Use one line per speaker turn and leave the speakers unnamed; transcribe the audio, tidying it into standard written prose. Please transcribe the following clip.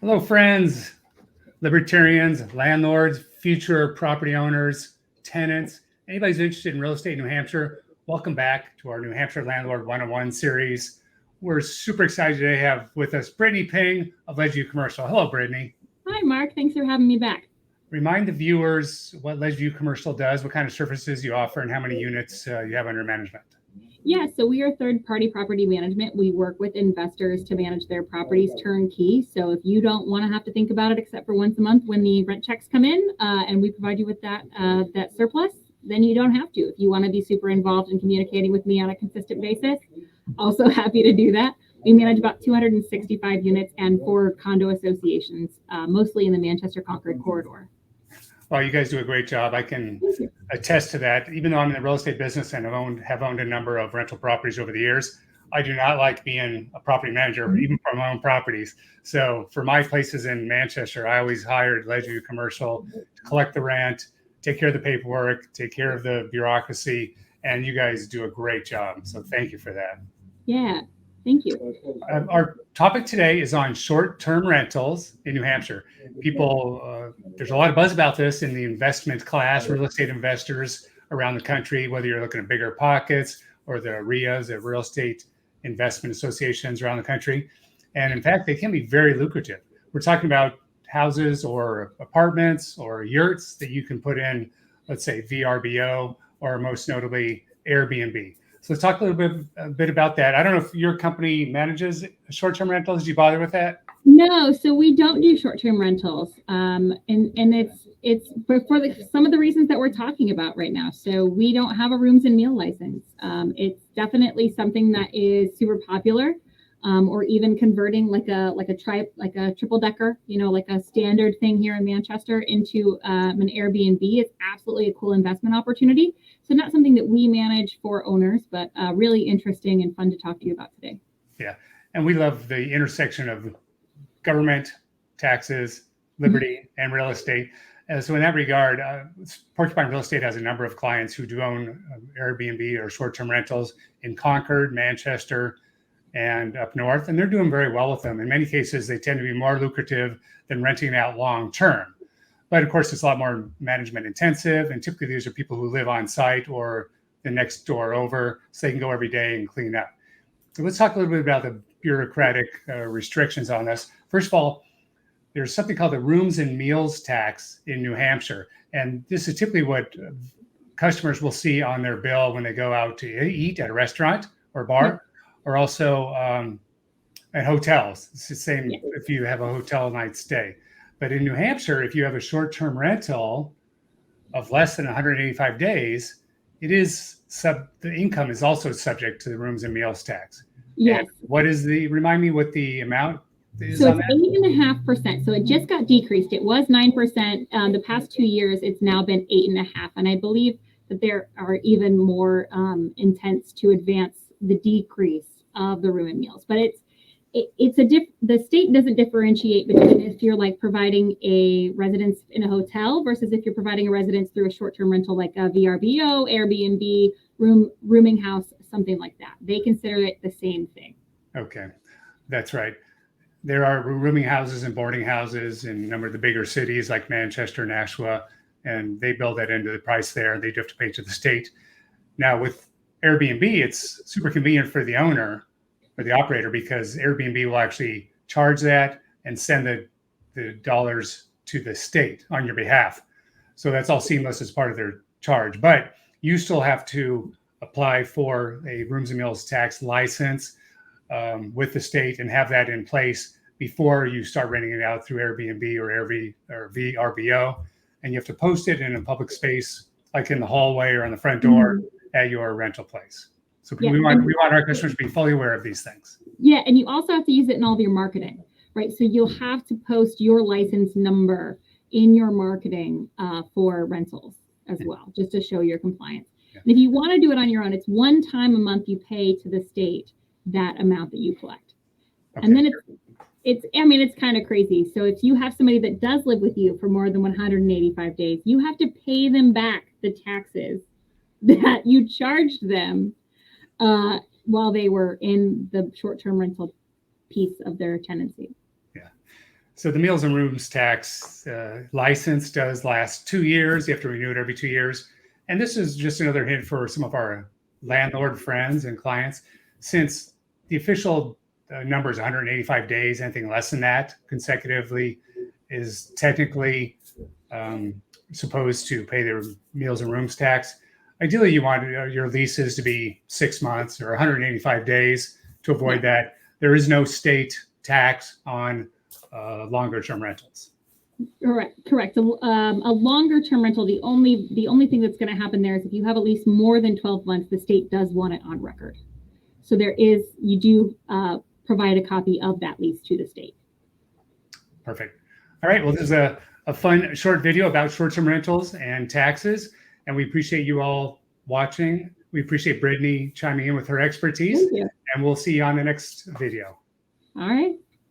Hello, friends, libertarians, landlords, future property owners, tenants, anybody who's interested in real estate in New Hampshire. Welcome back to our New Hampshire Landlord 101 series. We're super excited today to have with us Brittany Ping of Ledgeview Commercial. Hello, Brittany.
Hi, Mark. Thanks for having me back.
Remind the viewers what Ledgeview Commercial does, what kind of services you offer, and how many units you have under management.
Yeah, so we are third-party property management. We work with investors to manage their properties turnkey. So if you don't want to have to think about it except for once a month when the rent checks come in, and we provide you with that surplus, then you don't have to. If you want to be super involved in communicating with me on a consistent basis, also happy to do that. We manage about 265 units and 4 condo associations, mostly in the Manchester-Concord corridor.
Well, you guys do a great job. I can attest to that. Even though I'm in the real estate business and have owned a number of rental properties over the years, I do not like being a property manager, even for my own properties. So for my places in Manchester, I always hired Ledgeview Commercial to collect the rent, take care of the paperwork, take care of the bureaucracy, and you guys do a great job. So thank you for that.
Yeah, thank you.
Our topic today is on short-term rentals in New Hampshire. There's a lot of buzz about this in the investment class, real estate investors around the country, whether you're looking at bigger pockets or the RIAs, the real estate investment associations around the country. And in fact, they can be very lucrative. We're talking about houses or apartments or yurts that you can put in, let's say, VRBO, or most notably Airbnb. So let's talk a bit about that. I don't know if your company manages short-term rentals. Do you bother with that?
No, so we don't do short-term rentals, and it's for some of the reasons that we're talking about right now. So we don't have a rooms and meal license. It's definitely something that is super popular, or even converting like a triple decker, like a standard thing here in Manchester into an Airbnb. It's absolutely a cool investment opportunity. So not something that we manage for owners, but really interesting and fun to talk to you about today.
Yeah, and we love the intersection of government, taxes, liberty, and real estate. So in that regard, Porcupine Real Estate has a number of clients who do own Airbnb or short-term rentals in Concord, Manchester, and up north, and they're doing very well with them. In many cases, they tend to be more lucrative than renting out long-term. But of course, it's a lot more management intensive, and typically these are people who live on site or the next door over, so they can go every day and clean up. So let's talk a little bit about the bureaucratic restrictions on this. First of all, there's something called the rooms and meals tax in New Hampshire. And this is typically what customers will see on their bill when they go out to eat at a restaurant or bar, or also at hotels. It's the same if you have a hotel night stay. But in New Hampshire, if you have a short-term rental of less than 185 days, the income is also subject to the rooms and meals tax.
Yes.
And remind me what the amount is?
So it's 8.5%. So it just got decreased. It was 9%. The past 2 years, it's now been 8.5%. And I believe that there are even more intents to advance the decrease of the room and meals. But the state doesn't differentiate between if you're like providing a residence in a hotel versus if you're providing a residence through a short-term rental like a VRBO, Airbnb, rooming house, something like that. They consider it the same thing.
Okay, that's right. There are rooming houses and boarding houses in a number of the bigger cities like Manchester, Nashua, and they build that into the price there. They do have to pay to the state. Now with Airbnb, it's super convenient for the owner or the operator because Airbnb will actually charge that and send the dollars to the state on your behalf. So that's all seamless as part of their charge. But you still have to apply for a rooms and meals tax license with the state and have that in place before you start renting it out through Airbnb or VRBO. And you have to post it in a public space, like in the hallway or on the front door at your rental place. So we want our customers to be fully aware of these things.
Yeah, and you also have to use it in all of your marketing, right? So you'll have to post your license number in your marketing for rentals as well, just to show your compliance. Yeah. And if you want to do it on your own, it's one time a month you pay to the state that amount that you collect. Okay. And then it's kind of crazy. So if you have somebody that does live with you for more than 185 days, you have to pay them back the taxes that you charged them while they were in the short-term rental piece of their tenancy.
Yeah. So the meals and rooms tax license does last 2 years. You have to renew it every 2 years. And this is just another hint for some of our landlord friends and clients. Since the official number is 185 days, anything less than that consecutively is technically supposed to pay their meals and rooms tax. Ideally, you want your leases to be 6 months or 185 days to avoid that. There is no state tax on longer term rentals.
Correct. A longer term rental, the only thing that's going to happen there is if you have a lease more than 12 months, the state does want it on record. So you do provide a copy of that lease to the state.
Perfect. All right. Well, this is a fun short video about short-term rentals and taxes. And we appreciate you all watching. We appreciate Brittany chiming in with her expertise.
Thank you.
And we'll see you on the next video.
All right.